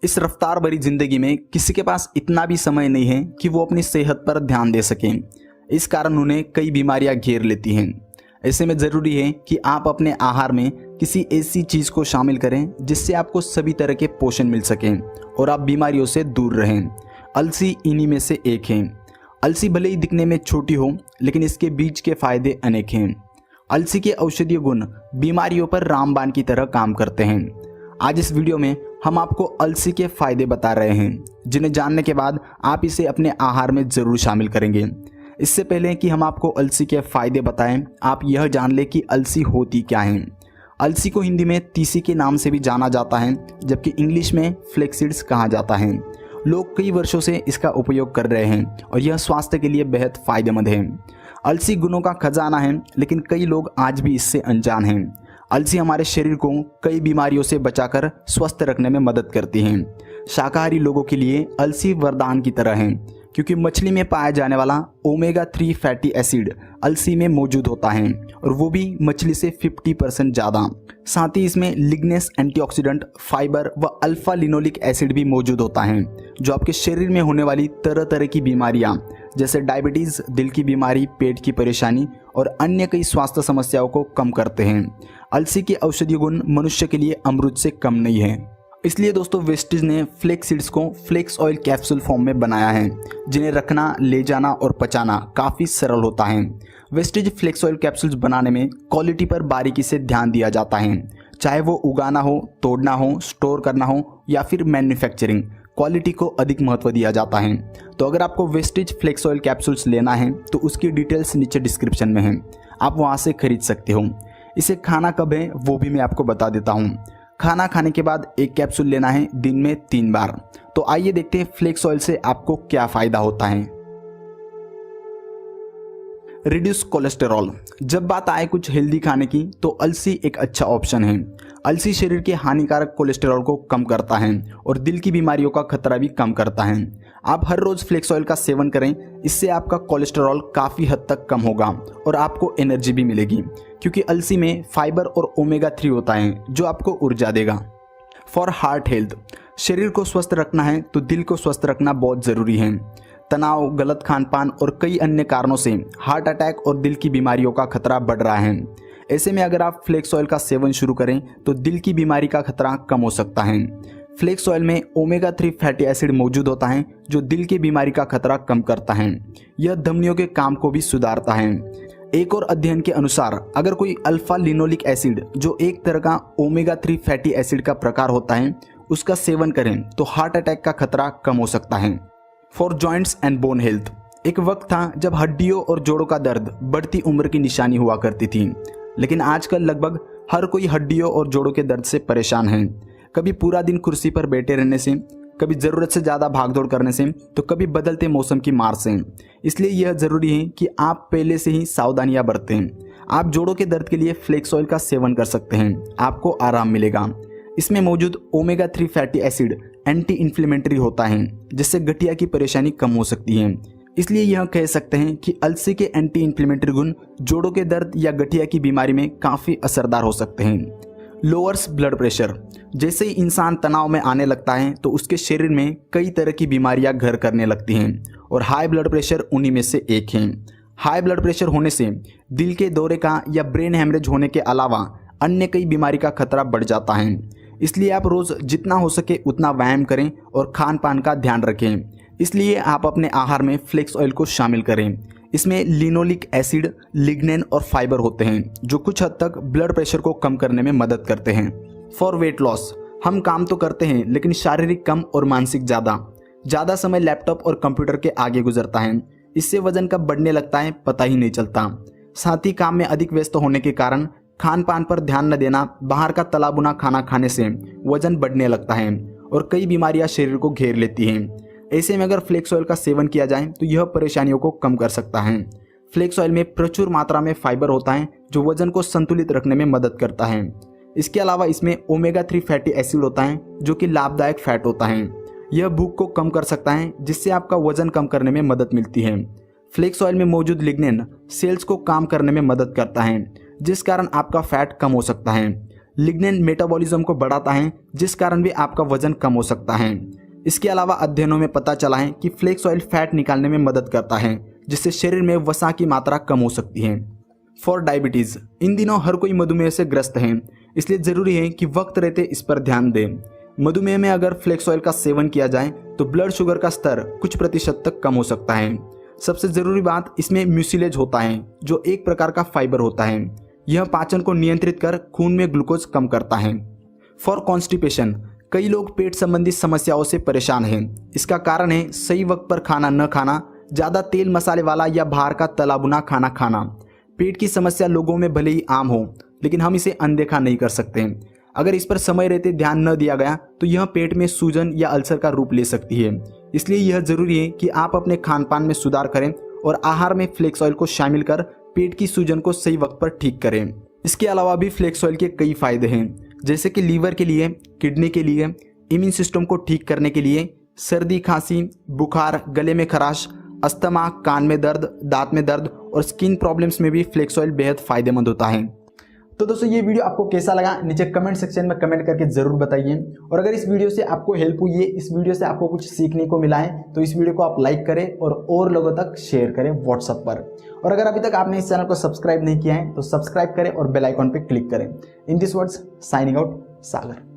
इस रफ्तार भरी जिंदगी में किसी के पास इतना भी समय नहीं है कि वो अपनी सेहत पर ध्यान दे सकें। इस कारण उन्हें कई बीमारियां घेर लेती हैं। ऐसे में ज़रूरी है कि आप अपने आहार में किसी ऐसी चीज़ को शामिल करें जिससे आपको सभी तरह के पोषण मिल सकें और आप बीमारियों से दूर रहें। अलसी इन्हीं में से एक है। अलसी भले ही दिखने में छोटी हो, लेकिन इसके बीज के फायदे अनेक हैं। अलसी के औषधीय गुण बीमारियों पर रामबाण की तरह काम करते हैं। आज इस वीडियो में हम आपको अलसी के फायदे बता रहे हैं, जिन्हें जानने के बाद आप इसे अपने आहार में ज़रूर शामिल करेंगे। इससे पहले कि हम आपको अलसी के फायदे बताएं, आप यह जान लें कि अलसी होती क्या है। अलसी को हिंदी में तीसी के नाम से भी जाना जाता है, जबकि इंग्लिश में फ्लेक्सीड्स कहा जाता है। लोग कई वर्षों से इसका उपयोग कर रहे हैं और यह स्वास्थ्य के लिए बेहद फायदेमंद है। अलसी गुणों का खजाना है, लेकिन कई लोग आज भी इससे अनजान हैं। अलसी हमारे शरीर को कई बीमारियों से बचाकर स्वस्थ रखने में मदद करती है। शाकाहारी लोगों के लिए अलसी वरदान की तरह है, क्योंकि मछली में पाया जाने वाला ओमेगा 3 फैटी एसिड अलसी में मौजूद होता है, और वो भी मछली से 50% ज़्यादा। साथ ही इसमें लिग्नेस, एंटीऑक्सीडेंट, फाइबर व अल्फा लिनोलिक एसिड भी मौजूद होता है, जो आपके शरीर में होने वाली तरह तरह की बीमारियां जैसे डायबिटीज़, दिल की बीमारी, पेट की परेशानी और अन्य कई स्वास्थ्य समस्याओं को कम करते हैं। अलसी के औषधीय गुण मनुष्य के लिए अमृत से कम नहीं है। इसलिए दोस्तों, वेस्टीज ने फ्लेक्स सीड्स को फ्लेक्स ऑयल कैप्सूल फॉर्म में बनाया है, जिन्हें रखना, ले जाना और पचाना काफ़ी सरल होता है। वेस्टीज फ्लेक्स ऑयल कैप्सूल्स बनाने में क्वालिटी पर बारीकी से ध्यान दिया जाता है। चाहे वो उगाना हो, तोड़ना हो, स्टोर करना हो या फिर मैन्युफैक्चरिंग, क्वालिटी को अधिक महत्व दिया जाता है। तो अगर आपको वेस्टीज फ्लेक्स ऑयल कैप्सूल्स लेना है तो उसकी डिटेल्स नीचे डिस्क्रिप्शन में है, आप वहाँ से खरीद सकते हो। इसे खाना कब है वो भी मैं आपको बता देता हूँ। खाना खाने के बाद एक कैप्सूल लेना है दिन में 3 बार। तो आइए देखते हैं फ्लेक्स ऑयल से आपको क्या फ़ायदा होता है। Reduce cholesterol. जब बात आए कुछ हेल्दी खाने की तो अलसी एक अच्छा ऑप्शन है। अलसी शरीर के हानिकारक कोलेस्टेरॉल को कम करता है और दिल की बीमारियों का खतरा भी कम करता है। आप हर रोज़ फ्लेक्स ऑयल का सेवन करें, इससे आपका कोलेस्टेरॉल काफ़ी हद तक कम होगा और आपको एनर्जी भी मिलेगी, क्योंकि अलसी में फाइबर और ओमेगा 3 होता है, जो आपको ऊर्जा देगा। For heart health. शरीर को स्वस्थ रखना है तो दिल को स्वस्थ रखना बहुत ज़रूरी है। तनाव, गलत खान पान और कई अन्य कारणों से हार्ट अटैक और दिल की बीमारियों का खतरा बढ़ रहा है। ऐसे में अगर आप फ्लेक्स ऑयल का सेवन शुरू करें तो दिल की बीमारी का खतरा कम हो सकता है। फ्लेक्स ऑयल में ओमेगा 3 फैटी एसिड मौजूद होता है, जो दिल की बीमारी का खतरा कम करता है। यह धमनियों के काम को भी सुधारता है। एक और अध्ययन के अनुसार अगर कोई अल्फा लिनोलिक एसिड, जो एक तरह का ओमेगा 3 फैटी एसिड का प्रकार होता है, उसका सेवन करें तो हार्ट अटैक का खतरा कम हो सकता है। For joints and bone health. एक वक्त था जब हड्डियों और जोड़ों का दर्द बढ़ती उम्र की निशानी हुआ करती थी, लेकिन आजकल लगभग हर कोई हड्डियों और जोड़ों के दर्द से परेशान है। कभी पूरा दिन कुर्सी पर बैठे रहने से, कभी ज़रूरत से ज़्यादा भागदौड़ करने से, तो कभी बदलते मौसम की मार से। इसलिए यह ज़रूरी है कि आप पहले से ही सावधानियां बरतें। आप जोड़ों के दर्द के लिए फ्लेक्स ऑयल का सेवन कर सकते हैं, आपको आराम मिलेगा। इसमें मौजूद omega 3 fatty acid anti inflammatory होता है, जिससे गठिया की परेशानी कम हो सकती है। इसलिए यह कह सकते हैं कि अलसी के एंटी इन्फ्लेमेटरी गुण जोड़ों के दर्द या गठिया की बीमारी में काफ़ी असरदार हो सकते हैं। Lowers blood pressure. जैसे ही इंसान तनाव में आने लगता है तो उसके शरीर में कई तरह की बीमारियां घर करने लगती हैं, और हाई ब्लड प्रेशर उन्हीं में से एक है। हाई ब्लड प्रेशर होने से दिल के दौरे का या ब्रेन हेमरेज होने के अलावा अन्य कई बीमारी का खतरा बढ़ जाता है। इसलिए आप रोज़ जितना हो सके उतना व्यायाम करें और खान पान का ध्यान रखें। इसलिए आप अपने आहार में फ्लेक्स ऑयल को शामिल करें। इसमें लिनोलिक एसिड, लिग्नेन और फाइबर होते हैं, जो कुछ हद तक ब्लड प्रेशर को कम करने में मदद करते हैं। For weight loss. हम काम तो करते हैं, लेकिन शारीरिक कम और मानसिक ज़्यादा समय लैपटॉप और कंप्यूटर के आगे गुजरता है। इससे वजन कब बढ़ने लगता है पता ही नहीं चलता। साथ ही काम में अधिक व्यस्त होने के कारण खान पान पर ध्यान न देना, बाहर का तला भुना खाना खाने से वजन बढ़ने लगता है और कई बीमारियां शरीर को घेर लेती हैं। ऐसे में अगर फ्लेक्स ऑयल का सेवन किया जाए तो यह परेशानियों को कम कर सकता है। फ्लेक्स ऑयल में प्रचुर मात्रा में फाइबर होता है, जो वजन को संतुलित रखने में मदद करता है। इसके अलावा इसमें ओमेगा 3 फैटी एसिड होता है, जो कि लाभदायक फैट होता है। यह भूख को कम कर सकता है, जिससे आपका वजन कम करने में मदद मिलती है। फ्लेक्स ऑयल में मौजूद लिग्नेन सेल्स को काम करने में मदद करता है, जिस कारण आपका फैट कम हो सकता है। लिग्नेन मेटाबॉलिज्म को बढ़ाता है, जिस कारण भी आपका वजन कम हो सकता है। इसके अलावा अध्ययनों में पता चला है कि फ्लेक्स ऑयल फैट निकालने में मदद करता है, जिससे शरीर में वसा की मात्रा कम हो सकती है। फॉर डायबिटीज़, इन दिनों हर कोई मधुमेह से ग्रस्त है, इसलिए ज़रूरी है कि वक्त रहते इस पर ध्यान दें। मधुमेह में अगर फ्लेक्स ऑयल का सेवन किया जाए तो ब्लड शुगर का स्तर कुछ प्रतिशत तक कम हो सकता है। सबसे ज़रूरी बात, इसमें म्यूसिलेज होता है, जो एक प्रकार का फाइबर होता है। यह पाचन को नियंत्रित कर खून में ग्लूकोज कम करता है। फॉर कॉन्स्टिपेशन, कई लोग पेट संबंधी समस्याओं से परेशान हैं। इसका कारण है सही वक्त पर खाना न खाना, ज़्यादा तेल मसाले वाला या बाहर का तला भुना खाना खाना। पेट की समस्या लोगों में भले ही आम हो, लेकिन हम इसे अनदेखा नहीं कर सकते। अगर इस पर समय रहते ध्यान न दिया गया तो यह पेट में सूजन या अल्सर का रूप ले सकती है। इसलिए यह जरूरी है कि आप अपने खान पान में सुधार करें और आहार में फ्लेक्स ऑयल को शामिल कर पेट की सूजन को सही वक्त पर ठीक करें। इसके अलावा भी फ्लेक्स ऑयल के कई फायदे हैं, जैसे कि लीवर के लिए, किडनी के लिए, इम्यून सिस्टम को ठीक करने के लिए, सर्दी खांसी, बुखार, गले में खराश, अस्थमा, कान में दर्द, दांत में दर्द और स्किन प्रॉब्लम्स में भी फ्लेक्स ऑयल बेहद फायदेमंद होता है। तो दोस्तों, ये वीडियो आपको कैसा लगा नीचे कमेंट सेक्शन में कमेंट करके जरूर बताइए। और अगर इस वीडियो से आपको हेल्प हुई है, इस वीडियो से आपको कुछ सीखने को मिला है, तो इस वीडियो को आप लाइक करें और लोगों तक शेयर करें व्हाट्सएप पर। और अगर अभी तक आपने इस चैनल को सब्सक्राइब नहीं किया है तो सब्सक्राइब करें और बेल आइकॉन पर क्लिक करें। In this words, signing out, Sagar.